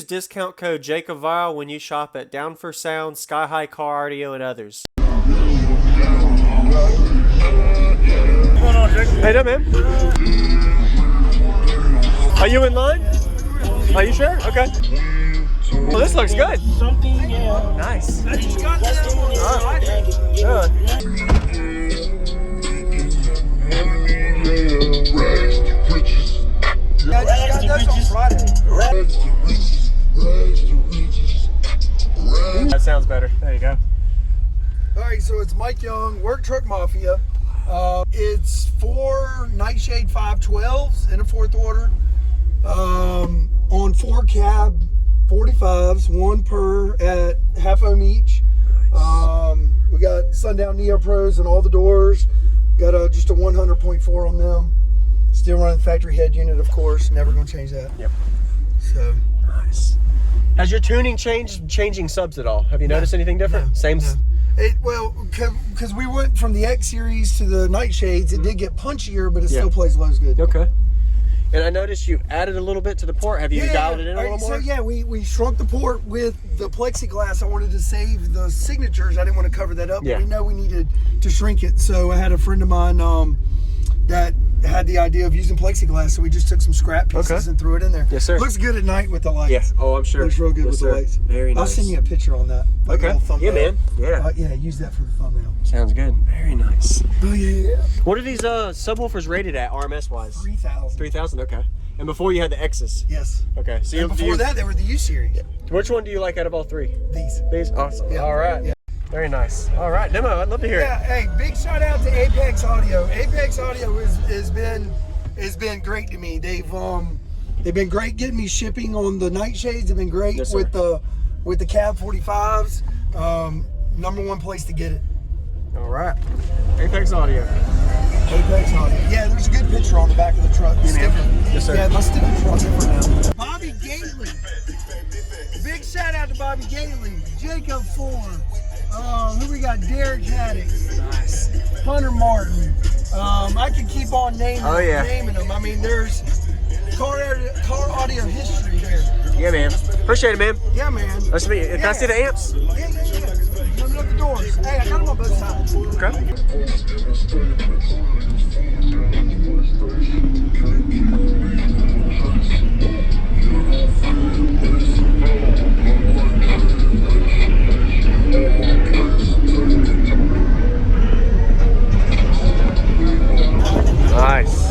discount code JACOBVILE when you shop at Down for Sound, Sky High Car Audio, and others. What's going on, Jake? Hey, no, man. Are you in line? Are you sure? Okay. Well, this looks good. Something, yeah. Nice. I just got this. Good. I just got this on Friday. That sounds better. There you go. All right, so it's Mike Young, Work Truck Mafia. It's 4 Nightshade 512s in a fourth order. On 4 cab 45s, 1 per at half ohm each. We got Sundown Neo Pros and all the doors. Got just a 100.4 on them. Still running the factory head unit, of course. Never gonna change that. Yep. So nice. Has your tuning changed, changing subs at all? Have you noticed anything different? No, Same. No. Well, because we went from the X series to the Nightshades, it did get punchier, but it still plays lows good. Okay. And I noticed you added a little bit to the port. Have you dialed it in a little more? So yeah, we shrunk the port with the plexiglass. I wanted to save the signatures. I didn't want to cover that up. Yeah. But we know we needed to shrink it. So I had a friend of mine that had the idea of using plexiglass. So we just took some scrap pieces and threw it in there. Yes, sir. Looks good at night with the lights. Yeah. Oh, I'm sure. Looks real good with the lights. Very nice. I'll send you a picture on that. Like a little Yeah, thumbnail. man. Yeah. Yeah, use that for the thumbnail. Sounds good. Very nice. Oh yeah. What are these subwoofers rated at RMS wise? 3,000. 3,000. Okay. And before you had the X's. Yes. Okay. So And before that, they were the U series. Yeah. Which one do you like out of all three? These. These. Awesome. Yeah. All right. Yeah. Very nice. All right, Demo. I'd love to hear it. Yeah. Hey, big shout out to Apex Audio. Apex Audio has been great to me. They've been great getting me shipping on the Nightshades. They've been great with the cab 45s. #1 place to get it. All right. Apex Audio. Apex Audio. Yeah, there's a good picture on the back of the truck. The sticker. Yes, sir. Yeah, my sticker's all different now. Bobby Gately. Big shout out to Bobby Gately. Jacob Ford. Who we got? Derek Haddock. Nice. Hunter Martin. I can keep on naming them. I mean, there's car audio history here. Yeah, man. Appreciate it, man. Yeah, man. Nice to meet you. Can I see the amps? Yeah. Open up the doors. Hey, I got them on both sides. Okay. Nice.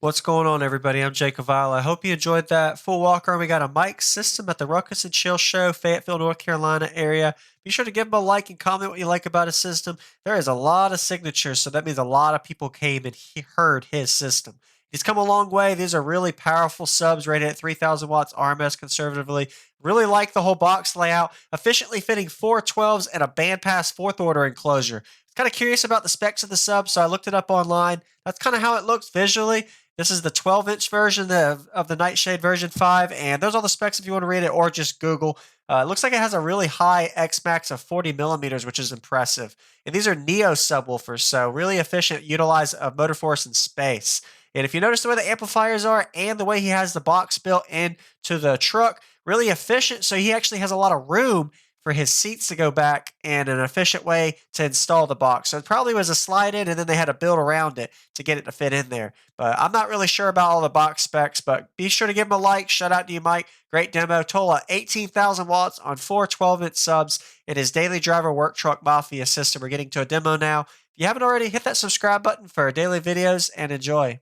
What's going on, everybody? I'm Jacob Vile. I hope you enjoyed that full walk around. We got a mic system at the Ruckus and Chill Show, Fayetteville, North Carolina area. Be sure to give him a like and comment what you like about his system. There is a lot of signatures, so that means a lot of people came and heard his system. He's come a long way. These are really powerful subs rated at 3,000 watts RMS conservatively. Really like the whole box layout. Efficiently fitting 4 12s and a bandpass fourth order enclosure. Kind of curious about the specs of the sub, so I looked it up online. That's kind of how it looks visually. This is the 12-inch version of the Nightshade version 5, and those are the specs if you want to read it, or just Google. It looks like it has a really high X-Max of 40 millimeters, which is impressive. And these are Neo Subwoofers, so really efficient, utilize motor force and space. And if you notice the way the amplifiers are and the way he has the box built into the truck, really efficient, so he actually has a lot of room for his seats to go back and an efficient way to install the box. So it probably was a slide in, and then they had to build around it to get it to fit in there. But I'm not really sure about all the box specs, but be sure to give him a like. Shout out to you, Mike. Great demo. Total of 18,000 watts on 4 12-inch subs in his daily driver work truck mafia system. We're getting to a demo now. If you haven't already, hit that subscribe button for daily videos and enjoy.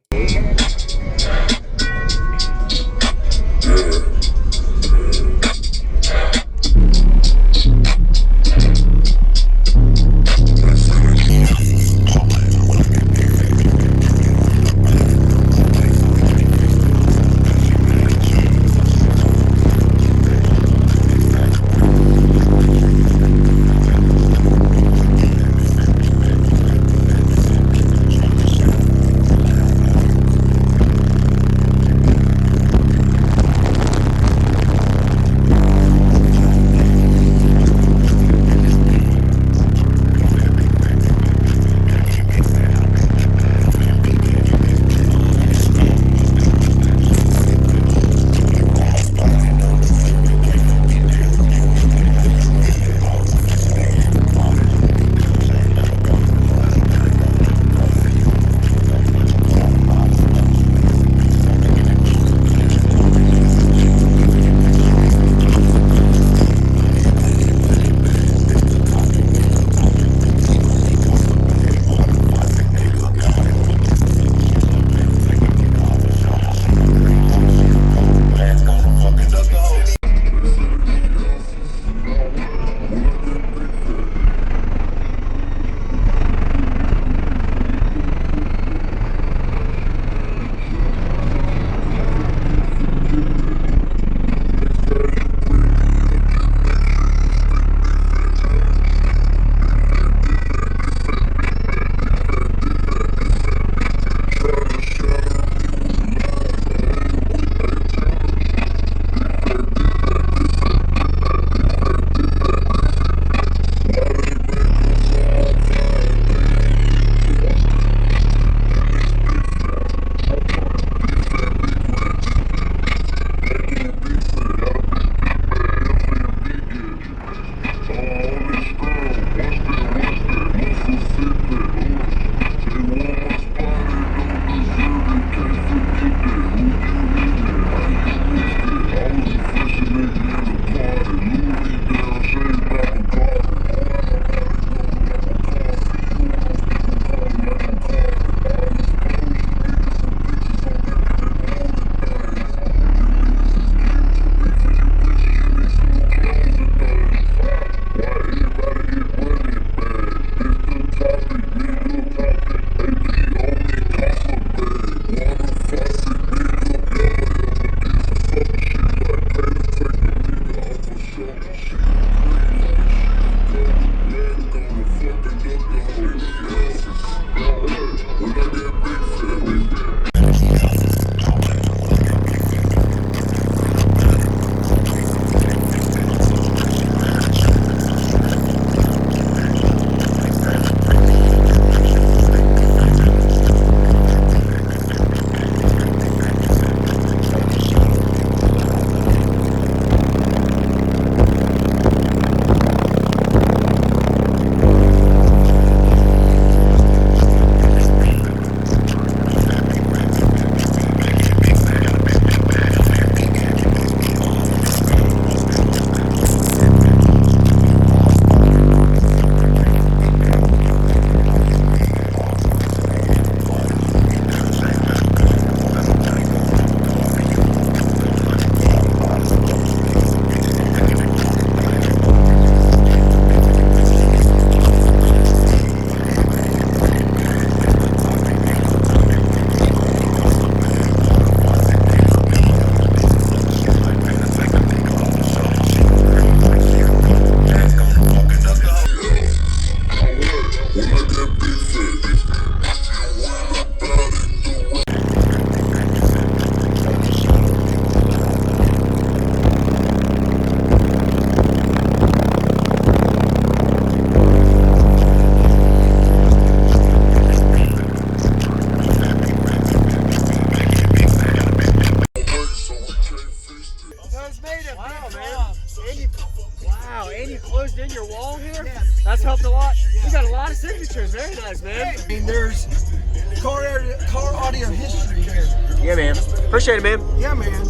everybody a history here. Yeah, man. Appreciate it, man. Yeah, man.